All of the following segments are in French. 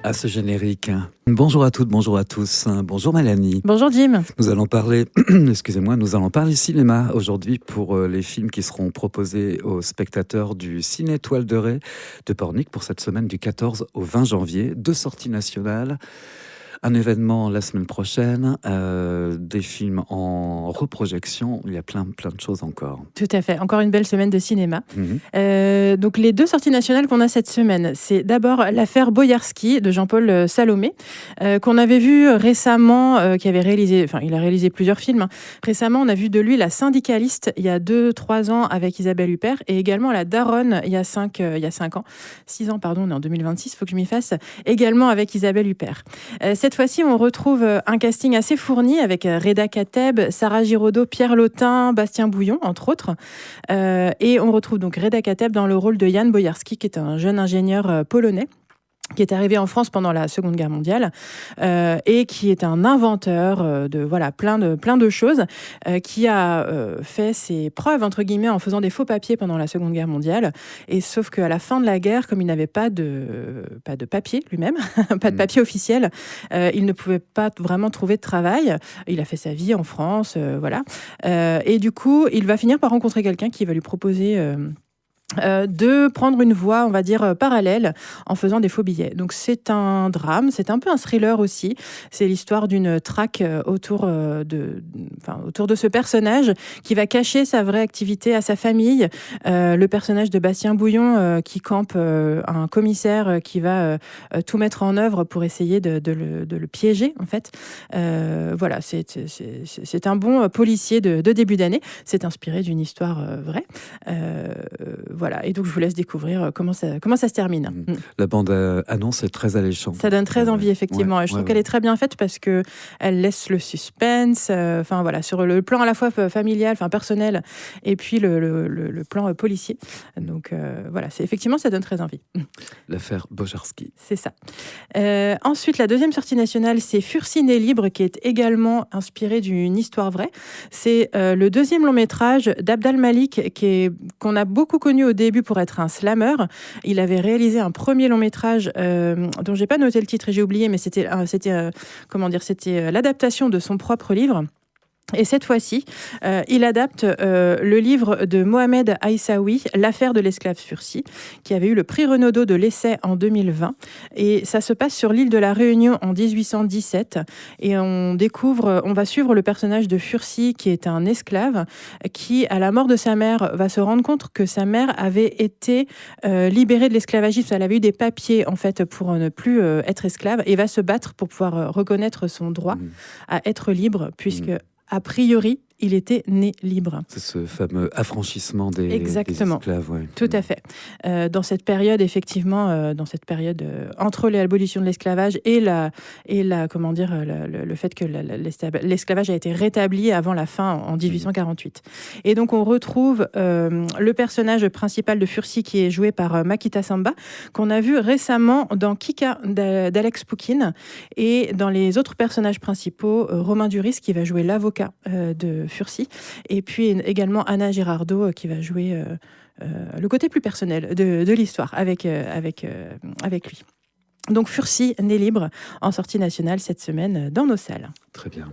à ce générique. Bonjour à toutes, bonjour à tous. Bonjour Mélanie. Bonjour Jim. Nous allons parler, nous allons parler cinéma aujourd'hui pour les films qui seront proposés aux spectateurs du Ciné Toile de Ré de Pornic pour cette semaine du 14 au 20 janvier. 2 sorties nationales. Un événement la semaine prochaine, des films en reprojection, il y a plein de choses encore. Tout à fait, encore une belle semaine de cinéma. Donc les 2 sorties nationales qu'on a cette semaine, c'est d'abord l'affaire Boïarski de Jean-Paul Salomé, qu'on avait vu récemment, il a réalisé plusieurs films. Récemment, on a vu de lui La Syndicaliste il y a 2-3 ans avec Isabelle Huppert, et également La Daronne il y a 6 ans, on est en 2026, il faut que je m'y fasse, également avec Isabelle Huppert. Cette fois-ci, on retrouve un casting assez fourni avec Reda Kateb, Sarah Giraudot, Pierre Lotin, Bastien Bouillon, entre autres. Et on retrouve donc Reda Kateb dans le rôle de Jan Boïarski, qui est un jeune ingénieur polonais, qui est arrivé en France pendant la Seconde Guerre mondiale et qui est un inventeur de plein de choses, qui a fait ses preuves entre guillemets en faisant des faux papiers pendant la Seconde Guerre mondiale. Et sauf qu'à la fin de la guerre, comme il n'avait pas de papier lui-même, pas de papier officiel, il ne pouvait pas vraiment trouver de travail. Il a fait sa vie en France, et du coup, il va finir par rencontrer quelqu'un qui va lui proposer de prendre une voie, on va dire, parallèle en faisant des faux billets. Donc c'est un drame, c'est un peu un thriller aussi. C'est l'histoire d'une traque autour de ce personnage qui va cacher sa vraie activité à sa famille. Le personnage de Bastien Bouillon qui campe un commissaire qui va tout mettre en œuvre pour essayer de le piéger, en fait. C'est un bon policier de début d'année. C'est inspiré d'une histoire vraie. Et donc je vous laisse découvrir comment ça se termine. La bande annonce est très alléchante. Ça donne très envie, effectivement. Je trouve qu'elle est très bien faite parce qu'elle laisse le suspense, sur le plan à la fois familial, personnel, et puis le plan policier. Donc effectivement, ça donne très envie. L'affaire Boïarski. C'est ça. Ensuite, la deuxième sortie nationale, c'est Fursi né libre, qui est également inspiré d'une histoire vraie. C'est le deuxième long métrage d'Abdal Malik, qu'on a beaucoup connu au début pour être un slammer. Il avait réalisé un premier long métrage dont j'ai pas noté le titre et j'ai oublié, mais c'était l'adaptation de son propre livre. Et cette fois-ci, il adapte le livre de Mohamed Aïssaoui, L'affaire de l'esclave Fursi, qui avait eu le prix Renaudot de l'essai en 2020. Et ça se passe sur l'île de la Réunion en 1817. Et on va suivre le personnage de Fursi, qui est un esclave, qui, à la mort de sa mère, va se rendre compte que sa mère avait été libérée de l'esclavagisme. Elle avait eu des papiers, en fait, pour ne plus être esclave, et va se battre pour pouvoir reconnaître son droit à être libre, puisque a priori, il était né libre. C'est ce fameux affranchissement des esclaves. Ouais. Tout à fait. Dans cette période, effectivement, entre l'abolition de l'esclavage et le fait que l'esclavage a été rétabli avant la fin en 1848. Et donc, on retrouve le personnage principal de Fursi, qui est joué par Makita Samba, qu'on a vu récemment dans Kika d'Alex Poukine, et dans les autres personnages principaux, Romain Duris, qui va jouer l'avocat de Fursi, et puis également Anna Girardot qui va jouer le côté plus personnel de l'histoire avec lui. Donc Fursi né libre en sortie nationale cette semaine dans nos salles. Très bien.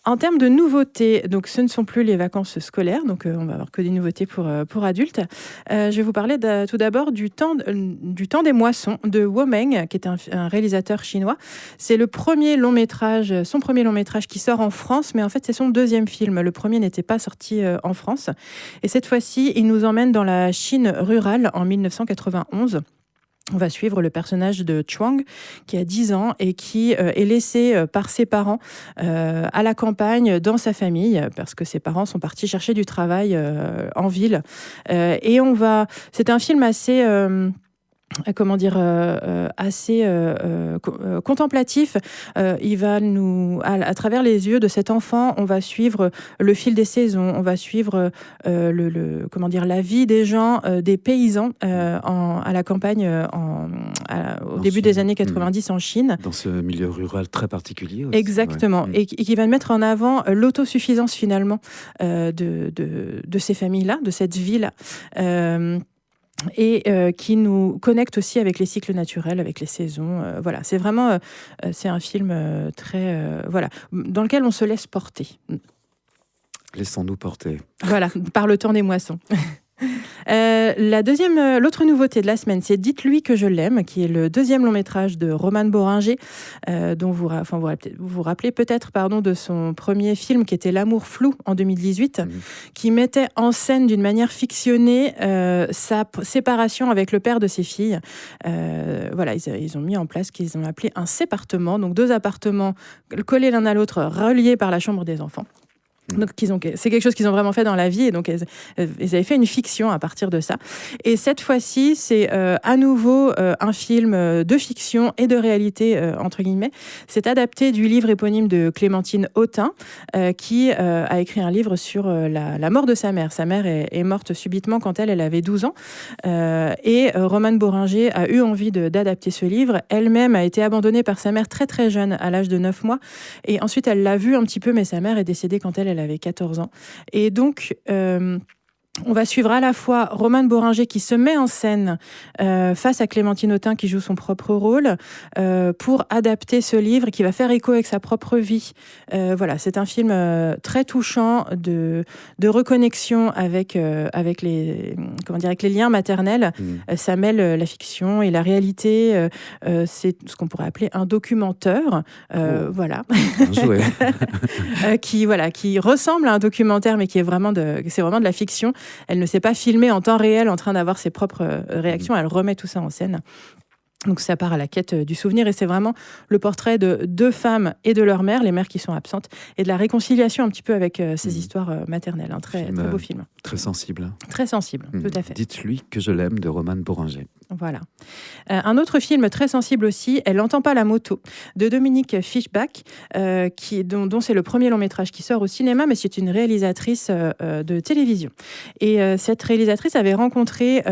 En termes de nouveautés, donc ce ne sont plus les vacances scolaires, donc on va avoir que des nouveautés pour adultes. Je vais vous parler tout d'abord du temps des moissons de Wu Meng, qui est un réalisateur chinois. C'est son premier long métrage qui sort en France, mais en fait c'est son deuxième film. Le premier n'était pas sorti en France. Et cette fois-ci, il nous emmène dans la Chine rurale en 1991. On va suivre le personnage de Chuang, qui a 10 ans et qui est laissé par ses parents à la campagne dans sa famille, parce que ses parents sont partis chercher du travail en ville. C'est un film assez... assez contemplatif. Il va à travers les yeux de cet enfant, on va suivre le fil des saisons, on va suivre la vie des gens, des paysans à la campagne au début des années 90 en Chine. Dans ce milieu rural très particulier aussi. Exactement. Ouais. Et qui va mettre en avant l'autosuffisance finalement de ces familles-là, de cette vie-là. et qui nous connecte aussi avec les cycles naturels, avec les saisons. Voilà, c'est vraiment c'est un film très voilà, dans lequel on se laisse porter. Laissons-nous porter. Voilà, par le temps des moissons. L'autre nouveauté de la semaine, c'est Dites-lui que je l'aime, qui est le deuxième long métrage de Romane Bohringer, dont vous vous rappelez peut-être de son premier film qui était L'amour flou en 2018, qui mettait en scène d'une manière fictionnée sa séparation avec le père de ses filles. Voilà, ils ont mis en place ce qu'ils ont appelé un sépartement, donc 2 appartements collés l'un à l'autre, reliés par la chambre des enfants. Donc, c'est quelque chose qu'ils ont vraiment fait dans la vie, et donc ils avaient fait une fiction à partir de ça. Et cette fois-ci, c'est à nouveau un film de fiction et de réalité, entre guillemets. C'est adapté du livre éponyme de Clémentine Autain, qui a écrit un livre sur la mort de sa mère. Sa mère est morte subitement quand elle avait 12 ans. Et Romane Bohringer a eu envie d'adapter ce livre. Elle-même a été abandonnée par sa mère très très jeune, à l'âge de 9 mois. Et ensuite, elle l'a vu un petit peu, mais sa mère est décédée quand elle avait 14 ans. Et donc, on va suivre à la fois Romane Bohringer qui se met en scène face à Clémentine Autain qui joue son propre rôle pour adapter ce livre qui va faire écho avec sa propre vie. Voilà, c'est un film très touchant de reconnexion avec les liens maternels. Ça mêle la fiction et la réalité. C'est ce qu'on pourrait appeler un documentaire. Voilà. qui ressemble à un documentaire, mais qui est c'est vraiment de la fiction. Elle ne s'est pas filmée en temps réel en train d'avoir ses propres réactions. Elle remet tout ça en scène. Donc ça part à la quête du souvenir, et c'est vraiment le portrait de 2 femmes et de leur mère, les mères qui sont absentes, et de la réconciliation un petit peu avec ces histoires maternelles. Un très beau film. Très sensible. Très sensible, tout à fait. Dites-lui que je l'aime, de Romane Bohringer. Voilà. Un autre film très sensible aussi, Elle n'entend pas la moto, de Dominique Fischbach, dont c'est le premier long métrage qui sort au cinéma, mais c'est une réalisatrice de télévision. Et cette réalisatrice avait rencontré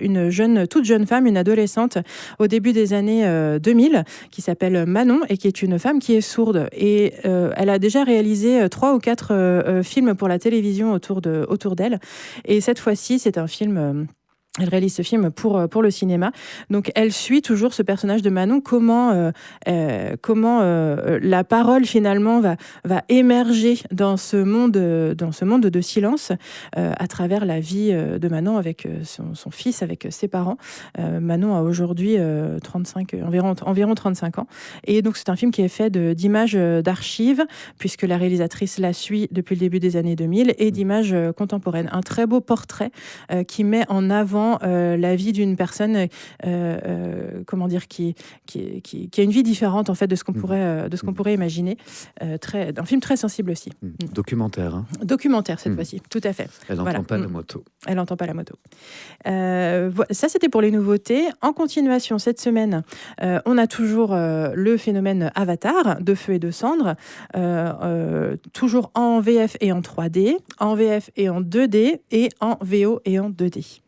une toute jeune femme, une adolescente, au début des années 2000, qui s'appelle Manon, et qui est une femme qui est sourde. Et elle a déjà réalisé 3 ou 4 films pour la télévision autour d'elle. Et cette fois-ci, c'est un film... Elle réalise ce film pour le cinéma. Donc, elle suit toujours ce personnage de Manon, comment la parole, finalement, va émerger dans ce monde de silence à travers la vie de Manon avec son fils, avec ses parents. Manon a aujourd'hui environ 35 ans. Et donc, c'est un film qui est fait d'images d'archives, puisque la réalisatrice la suit depuis le début des années 2000, et d'images contemporaines. Un très beau portrait qui met en avant la vie d'une personne qui a une vie différente en fait de ce qu'on pourrait imaginer. Un film très sensible aussi. Documentaire. Hein. Documentaire cette fois-ci, tout à fait. Elle n'entend pas la moto. Elle n'entend pas la moto. Ça, c'était pour les nouveautés. En continuation, cette semaine, on a toujours le phénomène Avatar, de feu et de cendre, toujours en VF et en 3D, en VF et en 2D, et en VO et en 2D.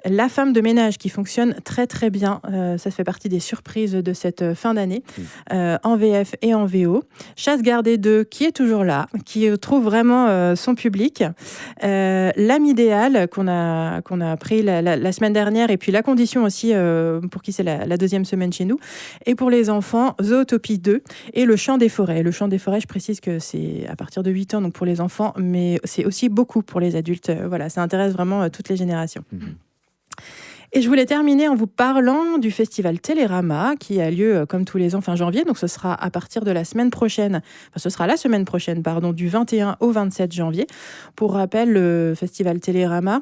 La femme de ménage qui fonctionne très très bien, ça fait partie des surprises de cette fin d'année, en VF et en VO. Chasse gardée 2 qui est toujours là, qui trouve vraiment son public. L'âme idéale qu'on a pris la semaine dernière, et puis La Condition aussi, pour qui c'est la deuxième semaine chez nous. Et pour les enfants, Zootopie 2 et Le Chant des Forêts. Le Chant des Forêts, je précise que c'est à partir de 8 ans, donc pour les enfants, mais c'est aussi beaucoup pour les adultes. Voilà, ça intéresse vraiment toutes les générations. Et je voulais terminer en vous parlant du festival Télérama qui a lieu comme tous les ans fin janvier. Donc ce sera à partir de la semaine prochaine, du 21 au 27 janvier. Pour rappel, le festival Télérama,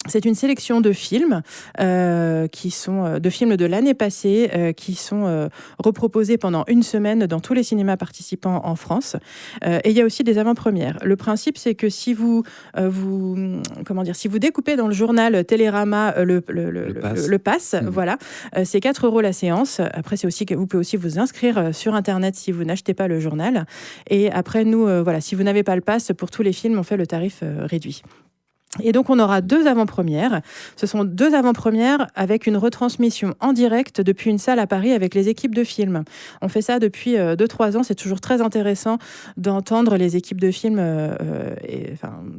c'est une sélection de films qui sont de films de l'année passée qui sont reproposés pendant une semaine dans tous les cinémas participants en France. Et il y a aussi des avant-premières. Le principe, c'est que si vous découpez dans le journal Télérama le pass, voilà, c'est 4 € la séance. Après, c'est aussi que vous pouvez aussi vous inscrire sur Internet si vous n'achetez pas le journal. Et après, nous, si vous n'avez pas le pass, pour tous les films, on fait le tarif réduit. Et donc, on aura 2 avant-premières. Ce sont 2 avant-premières avec une retransmission en direct depuis une salle à Paris avec les équipes de films. On fait ça depuis 2-3 ans. C'est toujours très intéressant d'entendre les équipes de films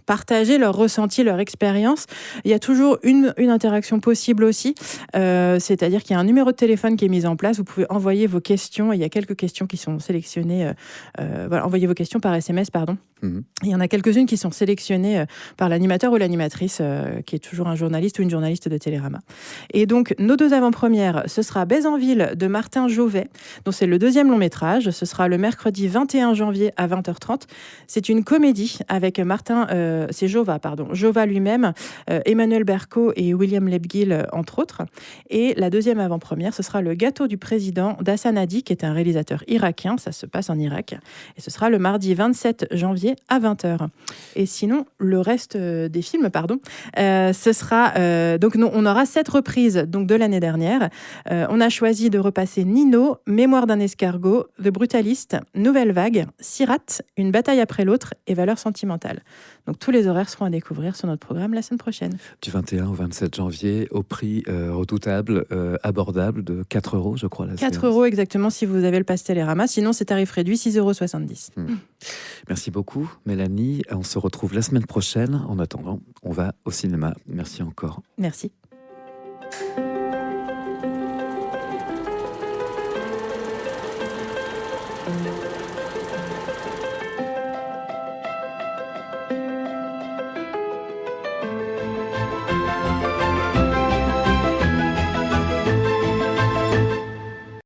partager leurs ressentis, leur expérience. Il y a toujours une interaction possible aussi. C'est-à-dire qu'il y a un numéro de téléphone qui est mis en place. Vous pouvez envoyer vos questions. Il y a quelques questions qui sont sélectionnées. Envoyez vos questions par SMS, pardon. Il y en a quelques-unes qui sont sélectionnées par l'animateur ou l'animatrice, qui est toujours un journaliste ou une journaliste de Télérama. Et donc, nos 2 avant-premières, ce sera Bézanville de Martin Jovet, dont c'est le 2e long métrage. Ce sera le mercredi 21 janvier à 20h30. C'est une comédie avec c'est Jova lui-même, Emmanuel Berco et William Lebguil, entre autres. Et la 2e avant-première, ce sera Le Gâteau du président d'Hassan Hadi, qui est un réalisateur irakien. Ça se passe en Irak. Et ce sera le mardi 27 janvier à 20h. Et sinon, le reste des films, ce sera... donc, on aura 7 reprises donc, de l'année dernière. On a choisi de repasser Nino, Mémoire d'un escargot, The Brutalist, Nouvelle Vague, Sirat, Une bataille après l'autre et Valeurs sentimentales. Donc, tous les horaires seront à découvrir sur notre programme la semaine prochaine. Du 21 au 27 janvier, au prix redoutable, abordable de 4 €, je crois. 4 € exactement si vous avez le pass Télérama. Sinon, c'est tarif réduit, 6,70 €. Merci beaucoup, Mélanie. On se retrouve la semaine prochaine. En attendant, on va au cinéma. Merci encore. Merci.